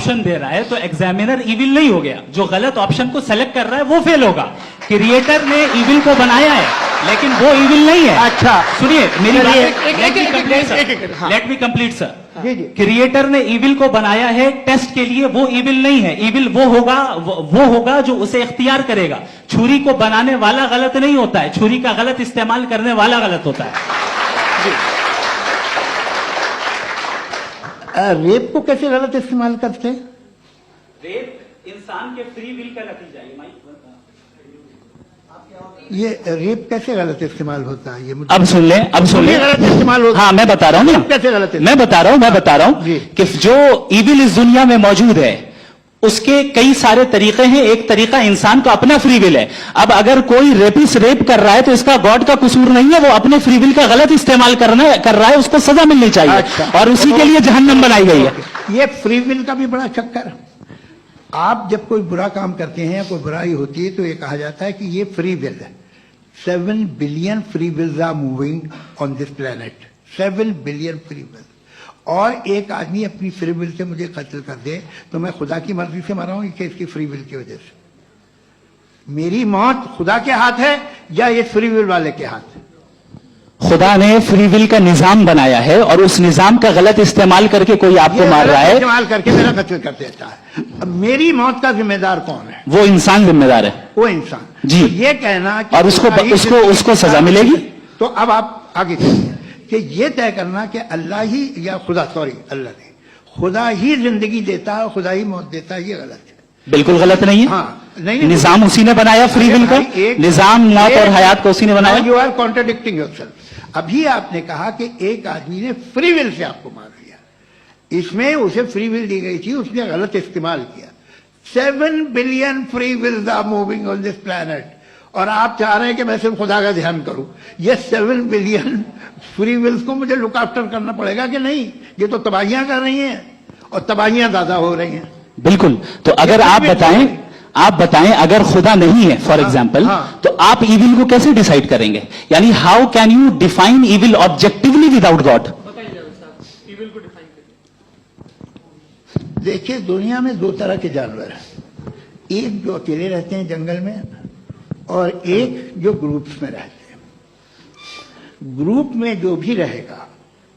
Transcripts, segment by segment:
Option दे रहा है तो एग्जामिनर इविल नहीं हो गया, जो गलत ऑप्शन को सेलेक्ट कर रहा है वो फेल होगा। क्रिएटर ने इविल को बनाया है लेकिन वो इविल नहीं है। अच्छा सुनिए मेरी बात, हाँ। Let me complete sir. जी जी क्रिएटर ने इविल को बनाया है टेस्ट के लिए, वो इविल नहीं है। इविल वो होगा जो उसे इख्तियार करेगा। छुरी को बनाने वाला गलत नहीं होता है, छुरी का गलत इस्तेमाल करने वाला गलत होता है। रेप को कैसे गलत इस्तेमाल करते हैं? रेप इंसान के फ्री विल का नतीजा है। ये रेप कैसे गलत इस्तेमाल होता है? ये मुझे अब सुन ले, अब सुन ले। गलत इस्तेमाल होता है। हाँ मैं बता रहा हूँ ना, कैसे गलत? मैं बता रहा हूँ जी। कि जो इविल इस दुनिया में मौजूद है उसके कई सारे तरीके हैं। एक तरीका इंसान का अपना फ्री विल है। अब अगर कोई रेपिस्ट रेप कर रहा है तो इसका गॉड का कसूर नहीं है, वो अपने फ्री विल का गलत इस्तेमाल कर रहा है, उसको सजा मिलनी चाहिए। अच्छा। और उसी के लिए जहन्नम बनाई गई है। ये फ्री विल का भी बड़ा चक्कर। आप जब कोई बुरा काम करते हैं या कोई बुराई होती है तो ये कहा जाता है कि ये फ्री विल है। 7 billion free wills are moving on this planet. 7 billion free will. और एक आदमी अपनी फ्री विल से मुझे कत्ल कर दे तो मैं खुदा की मर्जी से मरा हूं कि इसकी फ्री विल की वजह से? मेरी मौत खुदा के हाथ है या ये फ्री विल वाले के हाथ है? खुदा ने फ्री विल का निजाम बनाया है और उस निजाम का गलत इस्तेमाल करके कोई आपको मार रहा है, इस्तेमाल करके मेरा कत्ल कर देता है। अब मेरी मौत का जिम्मेदार कौन है? वो इंसान जिम्मेदार है। वो इंसान। जी। तो ये कहना कि और उसको सजा मिलेगी। तो अब आप आगे चलिए कि ये तय करना कि अल्लाह ही या अल्लाह ने खुदा ही जिंदगी देता है, खुदा ही मौत देता है, ये गलत है। बिल्कुल गलत नहीं है। हाँ, नहीं, निजाम उसी ने बनाया फ्री विल का। निजाम मौत और हयात को उसी ने बनाया। You are contradicting yourself. अभी आपने कहा कि एक आदमी ने फ्री विल से आपको मार दिया, इसमें उसे फ्री विल दी गई थी, उसने गलत इस्तेमाल किया। 7 billion free wills are moving on this planet और आप चाह रहे हैं कि मैं सिर्फ खुदा का ध्यान करूं। ये 7 बिलियन फ्री विल्स को मुझे लुक आफ्टर करना पड़ेगा कि नहीं? ये तो तबाहियां कर रही हैं और तबाहियां ज्यादा हो रही हैं। बिल्कुल। तो अगर आप बताएं अगर खुदा नहीं है फॉर एग्जाम्पल, तो आप इविल को कैसे डिसाइड करेंगे? यानी how can you define evil objectively without God? देखिए दुनिया में 2 तरह के जानवर हैं। एक जो अकेले रहते हैं जंगल में और एक जो ग्रुप्स में रहते हैं। ग्रुप में जो भी रहेगा,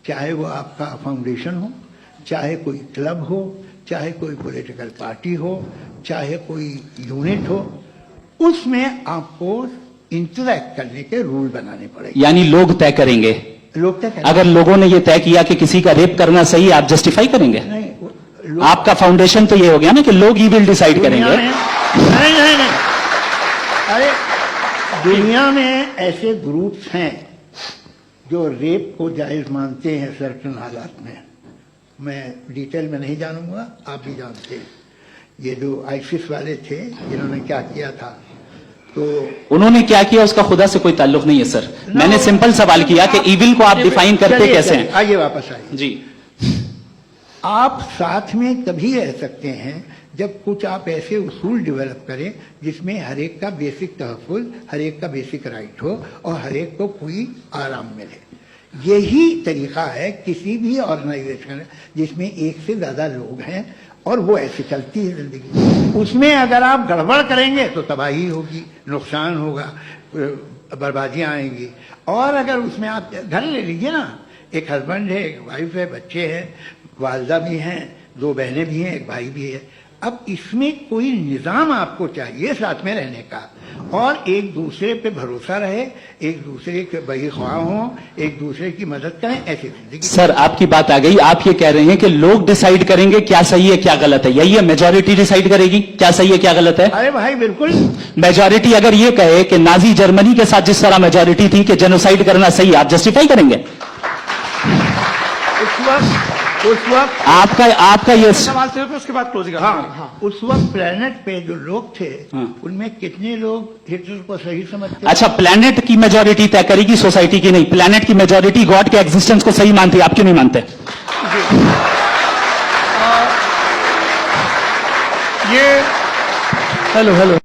चाहे वो आपका फाउंडेशन हो, चाहे कोई क्लब हो, चाहे कोई पॉलिटिकल पार्टी हो, चाहे कोई यूनिट हो, उसमें आपको इंटरैक्ट करने के रूल बनाने पड़ेंगे। यानी लोग तय करेंगे। लोग तय करेंगे। अगर लोगों ने यह तय किया कि किसी का रेप करना सही है, आप जस्टिफाई करेंगे? नहीं, आपका फाउंडेशन तो ये हो गया ना कि लोग ही विल डिसाइड करेंगे। नहीं। अरे दुनिया में ऐसे ग्रुप्स हैं जो रेप को जायज मानते हैं सर्टेन हालात में। मैं डिटेल में नहीं जानूंगा, आप भी जानते हैं। ये जो आईसिस वाले थे जिन्होंने क्या किया था, तो उन्होंने क्या किया उसका खुदा से कोई ताल्लुक नहीं है सर। मैंने सिंपल सवाल किया कि इविल को आप डिफाइन करते कैसे हैं? आइए वापस आइए जी। आप साथ में तभी रह सकते हैं जब कुछ आप ऐसे उसूल डेवलप करें जिसमें हर एक का बेसिक तहफ़्फ़ुज़, हर एक का बेसिक राइट हो और हर एक को कोई आराम मिले। यही तरीका है किसी भी ऑर्गेनाइजेशन जिसमें एक से ज्यादा लोग हैं और वो ऐसे चलती है जिंदगी। उसमें अगर आप गड़बड़ करेंगे तो तबाही होगी, नुकसान होगा, बर्बादियां आएंगी। और अगर उसमें आप घर ले लीजिए ना, एक हस्बैंड है, एक वाइफ है, बच्चे हैं, वालदा भी हैं, 2 बहनें भी हैं, एक भाई भी है। अब इसमें कोई निज़ाम आपको चाहिए साथ में रहने का और एक दूसरे पे भरोसा रहे, एक दूसरे के बहीख्वाह हों, एक दूसरे की मदद करें, ऐसी जिंदगी। सर आपकी बात आ गई। आप ये कह रहे हैं कि लोग डिसाइड करेंगे क्या सही है क्या गलत है, यही है? मेजॉरिटी डिसाइड करेगी क्या सही है क्या गलत है? अरे भाई बिल्कुल। मेजॉरिटी अगर ये कहे कि नाजी जर्मनी के साथ जिस तरह मेजॉरिटी थी कि जेनोसाइड करना सही, आप जस्टिफाई करेंगे? उस वक्त आपका ये सवाल थे उसके बाद क्लोजिंग। हाँ, उस वक्त प्लेनेट पे जो लोग थे उनमें कितने लोग हिटलर को सही समझते? अच्छा, प्लेनेट की मेजॉरिटी तय करेगी, सोसाइटी की नहीं। प्लेनेट की मेजॉरिटी गॉड के एग्जिस्टेंस को सही मानती है, आप क्यों नहीं मानते? ये हेलो